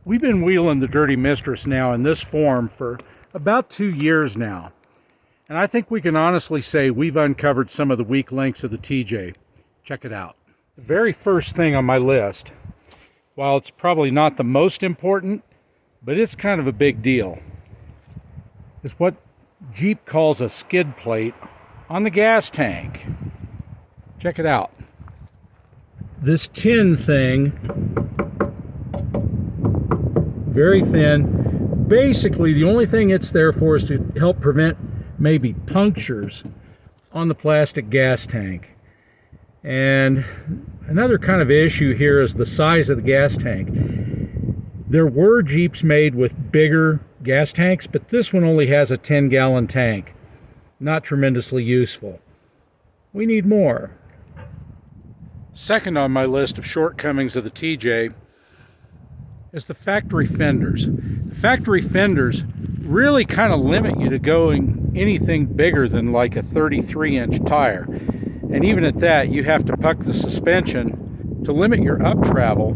We've been wheeling the Dirty Mistress now in this form for about 2 years now. And I think we can honestly say we've uncovered some of the weak links of the TJ. Check it out. The very first thing on my list, while it's probably not the most important, but it's kind of a big deal, is what Jeep calls a skid plate on the gas tank. Check it out. This tin thing, very thin. Basically, the only thing it's there for is to help prevent maybe punctures on the plastic gas tank. And another kind of issue here is the size of the gas tank. There were Jeeps made with bigger gas tanks, but this one only has a 10-gallon tank. Not tremendously useful. We need more. Second on my list of shortcomings of the TJ is the factory fenders. The factory fenders really kind of limit you to going anything bigger than like a 33-inch tire. And even at that, you have to puck the suspension to limit your up travel.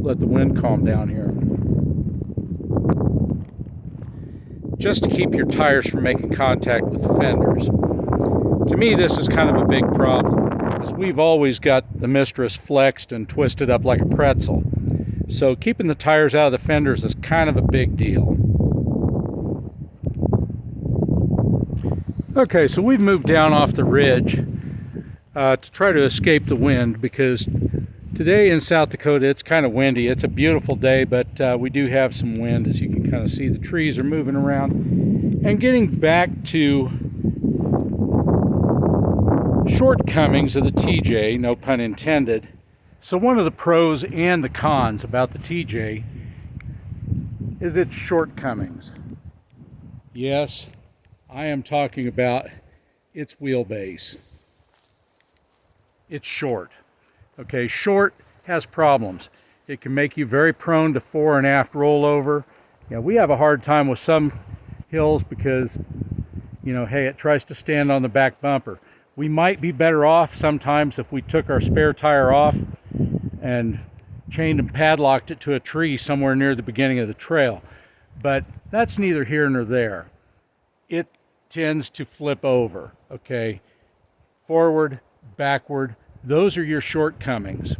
Let the wind calm down here. Just to keep your tires from making contact with the fenders. To me, this is kind of a big problem, as we've always got the Mistress flexed and twisted up like a pretzel. So keeping the tires out of the fenders is kind of a big deal. Okay, so we've moved down off the ridge to try to escape the wind, because today in South Dakota it's kind of windy. It's a beautiful day, but we do have some wind. As you can kind of see, the trees are moving around. And getting back to shortcomings of the TJ, no pun intended. So one of the pros and the cons about the TJ is its shortcomings. Yes, I am talking about its wheelbase. It's short. Okay, short has problems. It can make you very prone to fore and aft rollover. You know, we have a hard time with some hills because, you know, hey, it tries to stand on the back bumper. We might be better off sometimes if we took our spare tire off and chained and padlocked it to a tree somewhere near the beginning of the trail. But that's neither here nor there. It tends to flip over, okay? Forward, backward, those are your shortcomings.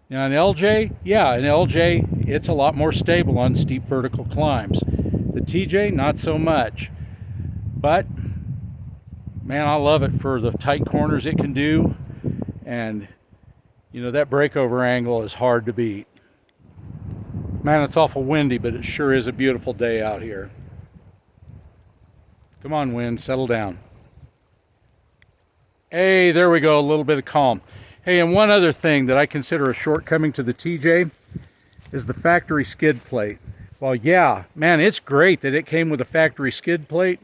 Now an LJ, yeah, an LJ, it's a lot more stable on steep vertical climbs. The TJ, not so much. But, man, I love it for the tight corners it can do. And, you know, that breakover angle is hard to beat. Man, it's awful windy, but it sure is a beautiful day out here. Come on, wind, settle down. Hey, there we go, a little bit of calm. Hey, and one other thing that I consider a shortcoming to the TJ is the factory skid plate. Well, yeah, man, it's great that it came with a factory skid plate.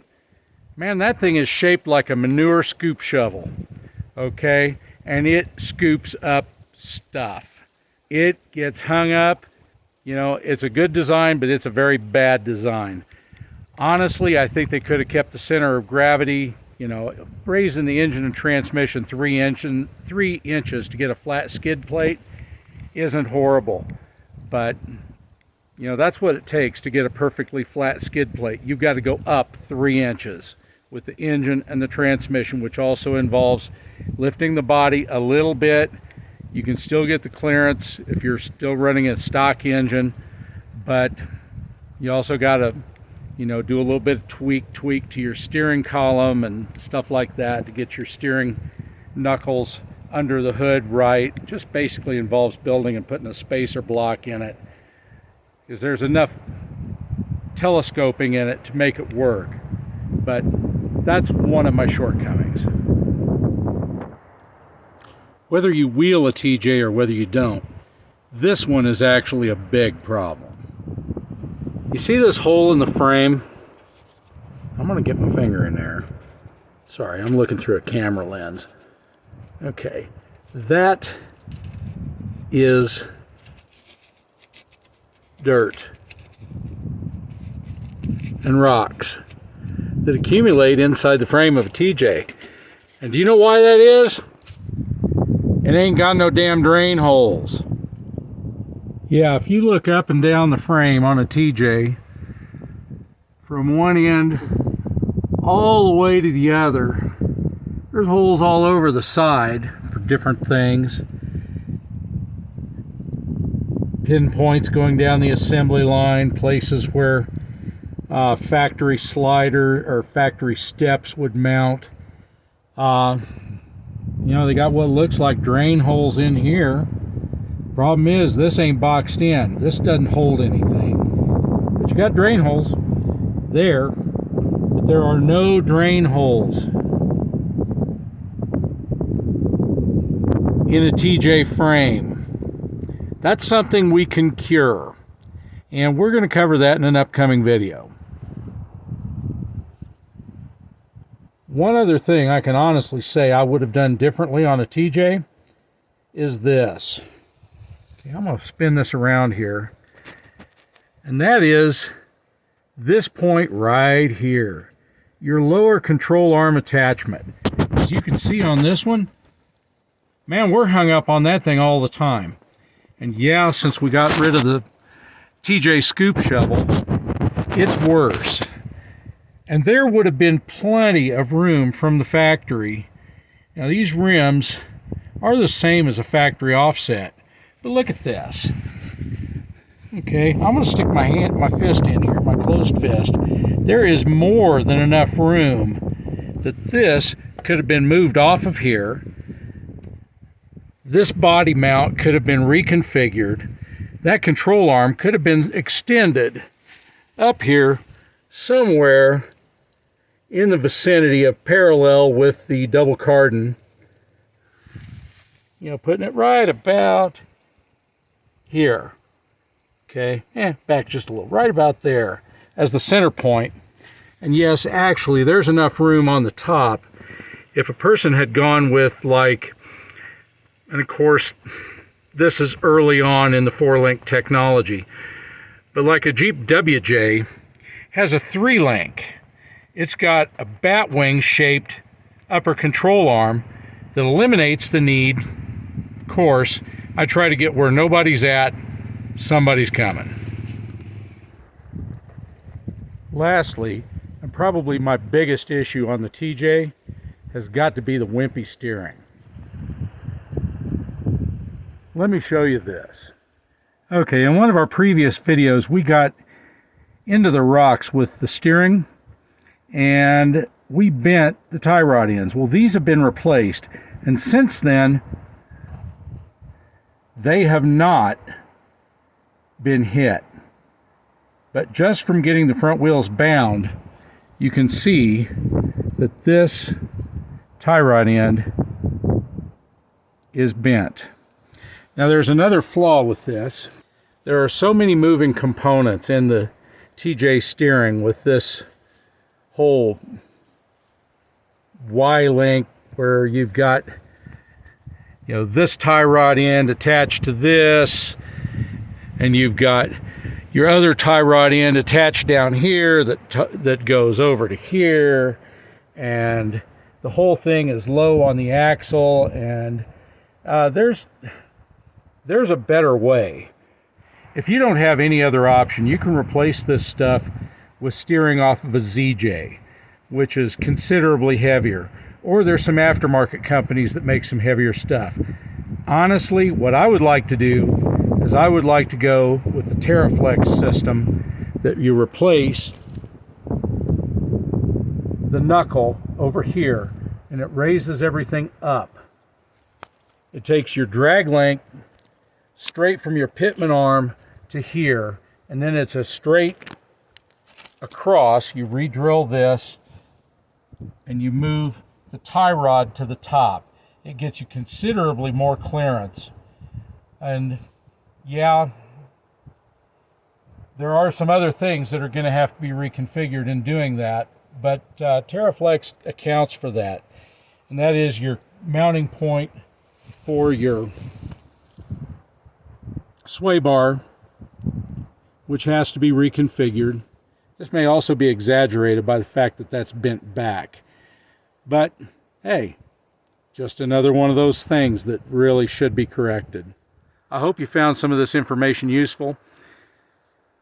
Man, that thing is shaped like a manure scoop shovel, okay? And it scoops up stuff. It gets hung up. You know, it's a good design, but it's a very bad design. Honestly, I think they could have kept the center of gravity, you know, raising the engine and transmission 3 inches to get a flat skid plate isn't horrible. But, you know, that's what it takes to get a perfectly flat skid plate. You've got to go up 3 inches with the engine and the transmission, which also involves lifting the body a little bit. You can still get the clearance if you're still running a stock engine, but you also got to, you know, do a little bit of tweak to your steering column and stuff like that to get your steering knuckles under the hood right. Just basically involves building and putting a spacer block in it, because there's enough telescoping in it to make it work. But that's one of my shortcomings. Whether you wheel a TJ or whether you don't, this one is actually a big problem. You see this hole in the frame? I'm gonna get my finger in there. Sorry, I'm looking through a camera lens. Okay, that is dirt and rocks that accumulate inside the frame of a TJ. And do you know why that is? It ain't got no damn drain holes. Yeah, if you look up and down the frame on a TJ, from one end all the way to the other, there's holes all over the side for different things. Pinpoints going down the assembly line, places where factory slider or factory steps would mount. You know, they got what looks like drain holes in here. Problem is, this ain't boxed in. This doesn't hold anything. But you got drain holes there, but there are no drain holes in a TJ frame. That's something we can cure, and we're going to cover that in an upcoming video. One other thing I can honestly say I would have done differently on a TJ is this. Okay, I'm going to spin this around here, and that is this point right here, your lower control arm attachment. As you can see on this one, man, we're hung up on that thing all the time. And yeah, since we got rid of the TJ scoop shovel, it's worse. And there would have been plenty of room from the factory. Now these rims are the same as a factory offset, but look at this. Okay, I'm going to stick my fist in here, my closed fist. There is more than enough room that this could have been moved off of here. This body mount could have been reconfigured. That control arm could have been extended up here somewhere in the vicinity of parallel with the double cardan. You know, putting it right about here. Okay, back just a little, right about there as the center point. And yes, actually, there's enough room on the top. If a person had gone with like, and of course, this is early on in the 4-link technology, but like a Jeep WJ has a 3-link. It's got a bat wing shaped upper control arm that eliminates the need. Of course, I try to get where nobody's at, somebody's coming. Lastly, and probably my biggest issue on the TJ, has got to be the wimpy steering. Let me show you this. Okay, in one of our previous videos, we got into the rocks with the steering, and we bent the tie rod ends. Well, these have been replaced, and since then, they have not been hit. But just from getting the front wheels bound, you can see that this tie rod end is bent. Now there's another flaw with this. There are so many moving components in the TJ steering with this whole Y-link where you've got, you know, this tie rod end attached to this, and you've got your other tie rod end attached down here that goes over to here, and the whole thing is low on the axle, and there's a better way. If you don't have any other option, you can replace this stuff with steering off of a ZJ, which is considerably heavier. Or there's some aftermarket companies that make some heavier stuff. Honestly, what I would like to do is I would like to go with the TerraFlex system, that you replace the knuckle over here and it raises everything up. It takes your drag length straight from your pitman arm to here, and then it's a straight across. You re-drill this and you move the tie rod to the top. It gets you considerably more clearance. And yeah, there are some other things that are going to have to be reconfigured in doing that, but TerraFlex accounts for that. And that is your mounting point for your sway bar, which has to be reconfigured. This may also be exaggerated by the fact that that's bent back. But hey, just another one of those things that really should be corrected. I hope you found some of this information useful,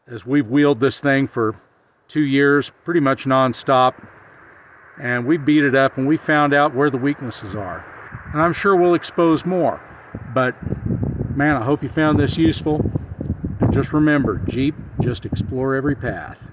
as we've wheeled this thing for 2 years, pretty much non-stop, and we beat it up and we found out where the weaknesses are. And I'm sure we'll expose more. But man, I hope you found this useful. And just remember, Jeep, just explore every path.